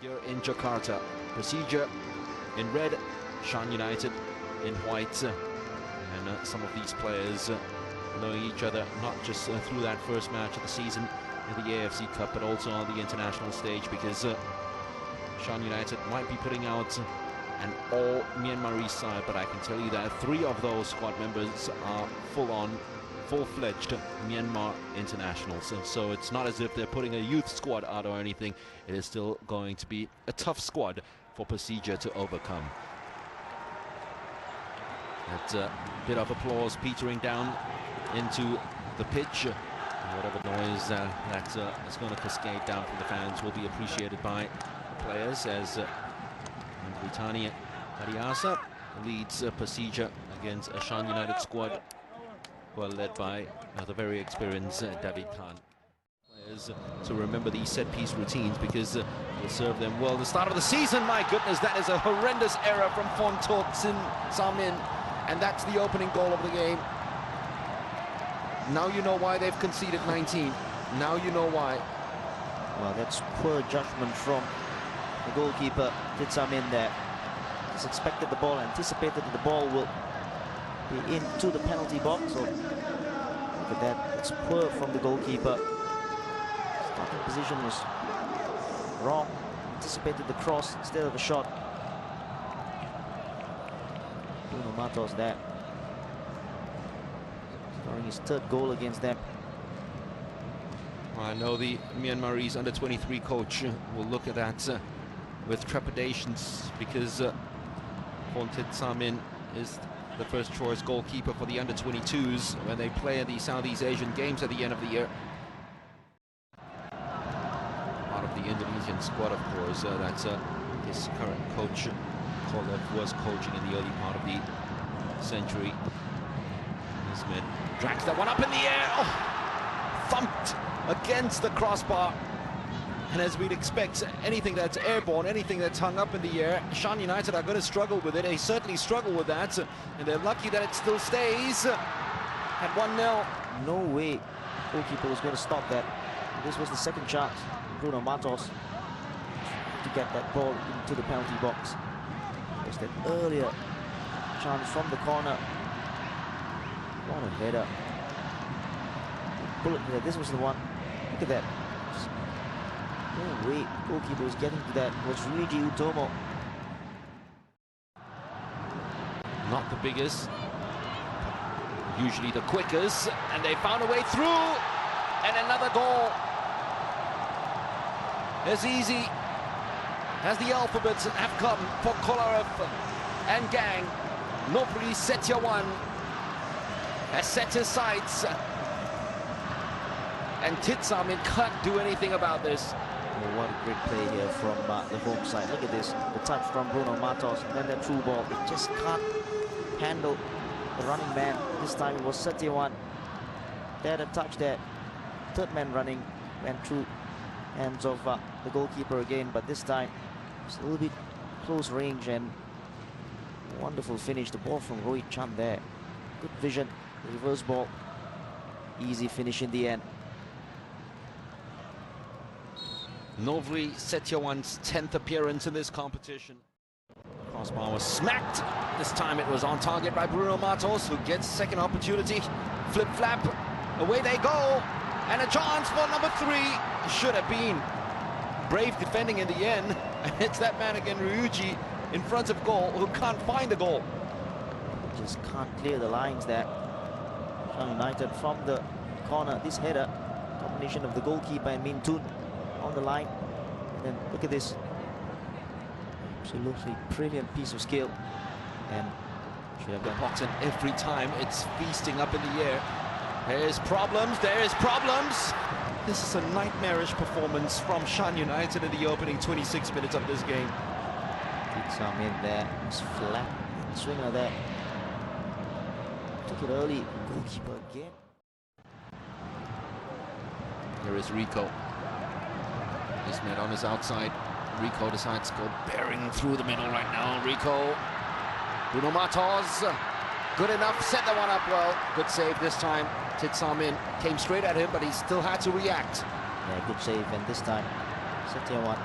Here in Jakarta, Persija in red, Shan United in white, and some of these players knowing each other not just through that first match of the season in the AFC Cup, but also on the international stage, because Shan United might be putting out an all Myanmarese side, but I can tell you that 3 of those squad members are full-fledged Myanmar internationals, so it's not as if they're putting a youth squad out or anything. It is still going to be a tough squad for Persija to overcome. That bit of applause petering down into the pitch. Whatever noise that is going to cascade down from the fans will be appreciated by the players, as Britannia Ariasa leads Persija against a Shan United squad who are led by the very experienced David Khan. Players to remember these set-piece routines, because they'll serve them well. The start of the season, my goodness, that is a horrendous error from Tin Samin, and that's the opening goal of the game. Now you know why they've conceded 19. Now you know why. Well, that's poor judgment from the goalkeeper, Tin Samin, there. He's expected the ball, anticipated that the ball will be into the penalty box. So look at that, it's poor from the goalkeeper. Starting position was wrong, anticipated the cross instead of a shot. Bruno Matos there, scoring his 3rd goal against them. I know the Myanmarese under-23 coach will look at that with trepidations, because Tin Samin is the first choice goalkeeper for the under-22s when they play in the Southeast Asian Games at the end of the year. Part of the Indonesian squad, of course, that's his current coach, Kolev, was coaching in the early part of the century. This man drags that one up in the air, thumped against the crossbar. And as we'd expect, anything that's airborne, anything that's hung up in the air, Shan United are going to struggle with it. They certainly struggle with that, and they're lucky that it still stays at 1-0. No way goalkeeper was going to stop that. This was the 2nd chance. Bruno Matos to get that ball into the penalty box. There's that earlier chance from the corner. What a header. Bullet header. This was the one. Look at that. No way goalkeeper was getting to that. It was Ryuji Utomo. Not the biggest, usually the quickest, and they found a way through, and another goal. As easy as the alphabets have come for Kolarov and gang. Novri Setyawan has set his sights, and Tin Samin can't do anything about this. Oh, what a great play here from the home side. Look at this, the touch from Bruno Matos, and then that through ball. It just can't handle the running man. This time it was Setyawan. They had a touch there. 3rd man running, went through hands of the goalkeeper again, but this time it's a little bit close range, and wonderful finish. The ball from Rohit Chand there. Good vision, reverse ball. Easy finish in the end. Novri Setyawan's 10th appearance in this competition. Crossbar was smacked. This time it was on target by Bruno Matos, who gets 2nd opportunity. Flip-flap, away they go. And a chance for number 3. Should have been. Brave defending in the end. And it's that man again, Ryuji, in front of goal, who can't find a goal. Just can't clear the lines there. Shan United from the corner. This header, combination of the goalkeeper and Min Tun on the line. And then look at this. Absolutely brilliant piece of skill. And should have got Boxing every time. It's feasting up in the air. There's problems. There's problems. This is a nightmarish performance from Shan United in the opening 26 minutes of this game. Tin Samin there. It's flat. Swinger there. Took it early. Goalkeeper again. Here is Rico. This man on his outside. Rico decides to go bearing through the middle right now. Rico. Bruno Matos. Good enough. Set that one up well. Good save this time. Tin Samin came straight at him, but he still had to react. Yeah, good save, and this time Setyawan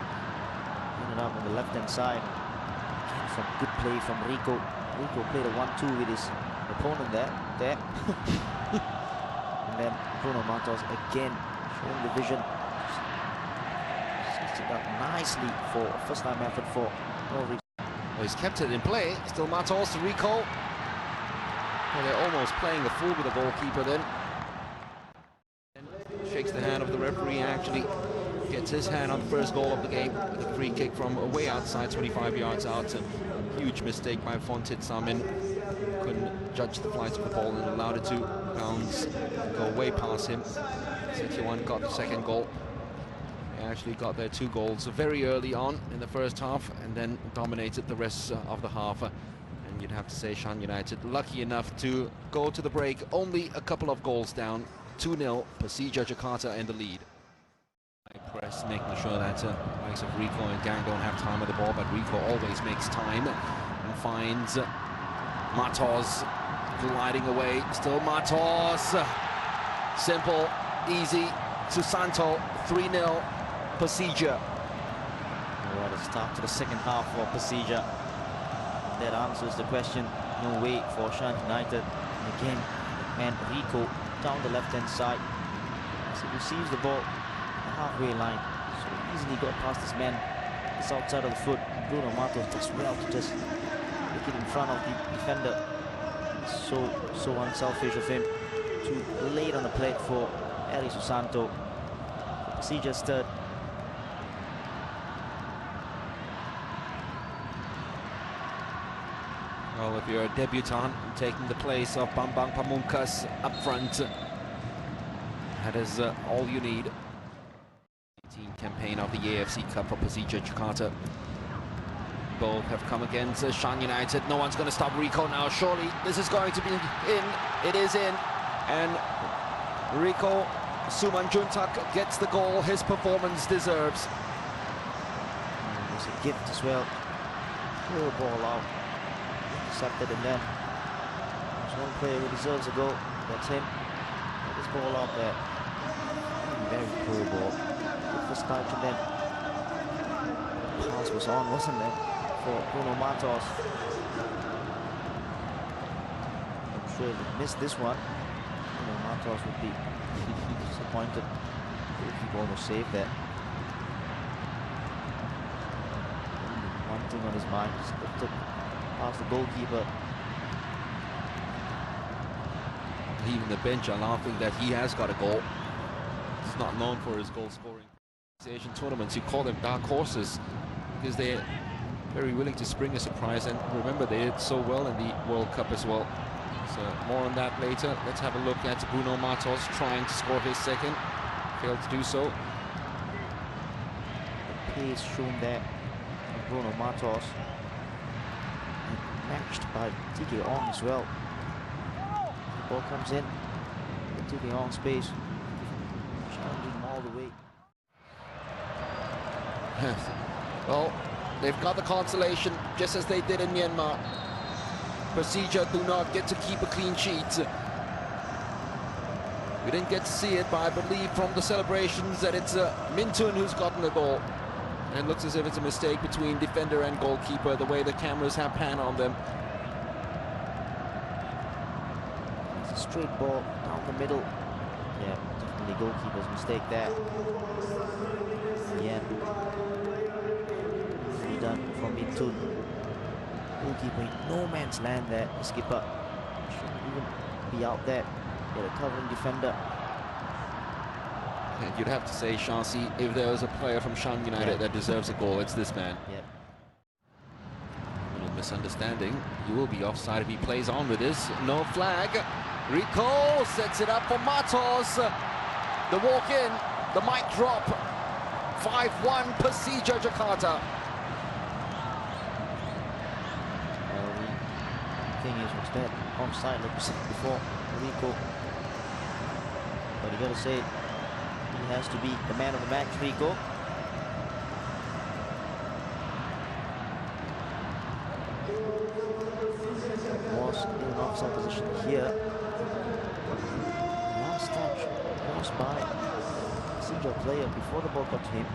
in and on the left-hand side. Again, from good play from Rico. Rico played a 1-2 with his opponent there. And then Bruno Matos again showing the vision. Sets it up nicely for a first-time effort for Norwich. Well, he's kept it in play. Still Matos to Rico. Well, they're almost playing a fool with the goalkeeper then. Shakes the hand of the referee, actually gets his hand on the first goal of the game with a free kick from way outside, 25 yards out. A huge mistake by Fontit Samin. Couldn't judge the flight of the ball and allowed it to bounce, go way past him. Setiawan got the second goal. They actually got their 2 goals very early on in the first half and then dominated the rest of the half. And you'd have to say Shan United lucky enough to go to the break only a couple of goals down. 2-0, Persija Jakarta in the lead. Press, making sure that likes of Rico and Gang don't have time with the ball, but Rico always makes time and finds Matos gliding away. Still Matos. Simple, easy. Susanto, 3-0, Persija. What a start to the second half for Persija. That answers the question. No way for Shan United. And again, man Rico down the left-hand side. As he receives the ball the halfway line, so easily got past his man. It's outside of the foot. Bruno Matos does well to just make it in front of the defender. So unselfish of him to lay it on the plate for Eli Susanto. Persija's third. Well, if you're a debutant taking the place of Bambang Pamungkas up front, that is all you need. 18 campaign of the AFC Cup for Persija Jakarta. Both have come against Shan United. No one's going to stop Rico now. Surely this is going to be in. It is in. And Rico Suman Juntak gets the goal his performance deserves. It was a gift as well. Pure ball out. Intercepted, and then there's one player who deserves a goal. That's him. Get this ball out there. Very poor ball. Good first touch, and then the pass was on, wasn't it, for Bruno Matos? I'm sure if he missed this one, Bruno Matos would be disappointed. He almost saved that. One thing on his mind, slipped it past the goalkeeper. Even the bench are laughing that he has got a goal. He's not known for his goal scoring. Asian tournaments, you call them dark horses because they're very willing to spring a surprise, and remember they did so well in the World Cup as well. So more on that later. Let's have a look at Bruno Matos trying to score his second. Failed to do so. The pace shown there of Bruno Matos. And matched by TK Ong as well. The ball comes in. TK Ong space. Challenging him all the way. Well, they've got the consolation just as they did in Myanmar. Persija do not get to keep a clean sheet. We didn't get to see it, but I believe from the celebrations that it's Mintun who's gotten the goal. And it looks as if it's a mistake between defender and goalkeeper, the way the cameras have panned on them. It's a straight ball down the middle. Yeah, definitely goalkeeper's mistake there. Yeah. Done from Mintun. Goalkeeper in no man's land there. The skipper shouldn't even be out there. Get a covering defender. And you'd have to say, Shansi, if there was a player from Shan United that deserves a goal, it's this man. Yep. A little misunderstanding. He will be offside if he plays on with this. No flag. Rico sets it up for Matos. The walk in, the mic drop. 5-1 Persija Jakarta. Thing is, was that offside like we said before, Rico. But you gotta say, he has to be the man of the match, Rico. Was in an offside position here. Last touch was by a Persija player before the ball got to him.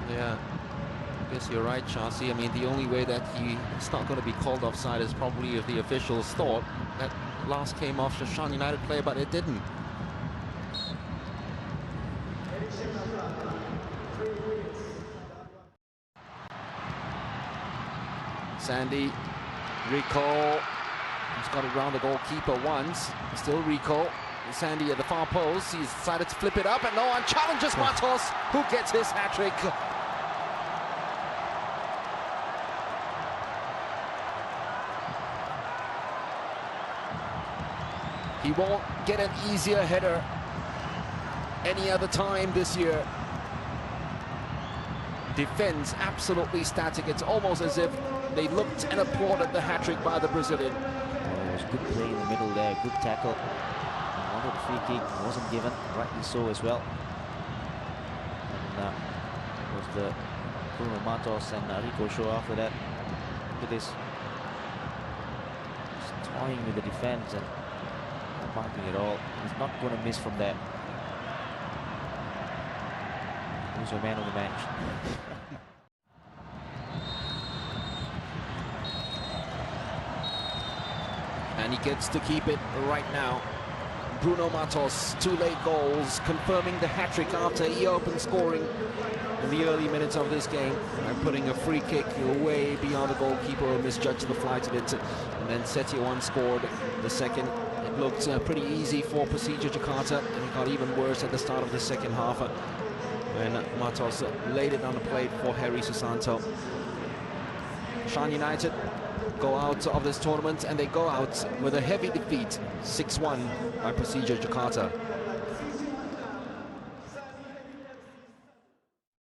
Yeah, I guess you're right, Chauncey. I mean, the only way that he's not going to be called offside is probably if the officials thought that last came off the Shan United player, but it didn't. Sandy, recall. He's got it round the goalkeeper once. Still recall. Sandy at the far post. He's decided to flip it up, and no one challenges Matos, who gets his hat-trick. He won't get an easier header any other time this year. Defense absolutely static. It's almost as if they looked and applauded the hat-trick by the Brazilian. It was good play in the middle there, good tackle. Wanted a free kick, wasn't given, rightly so as well. And it was the Bruno Matos and Rico show after that. Look at this. Just toying with the defense and not marking it all. He's not going to miss from there. Who's your man of the match? And he gets to keep it right now. Bruno Matos, 2 late goals, confirming the hat-trick after he opened scoring in the early minutes of this game and putting a free kick way beyond the goalkeeper who misjudged the flight of it. And then Stadion scored the second. It looked pretty easy for Persija Jakarta, and it got even worse at the start of the second half when Matos laid it on the plate for Harry Susanto. Shan United go out of this tournament, and they go out with a heavy defeat, 6-1 by Persija Jakarta.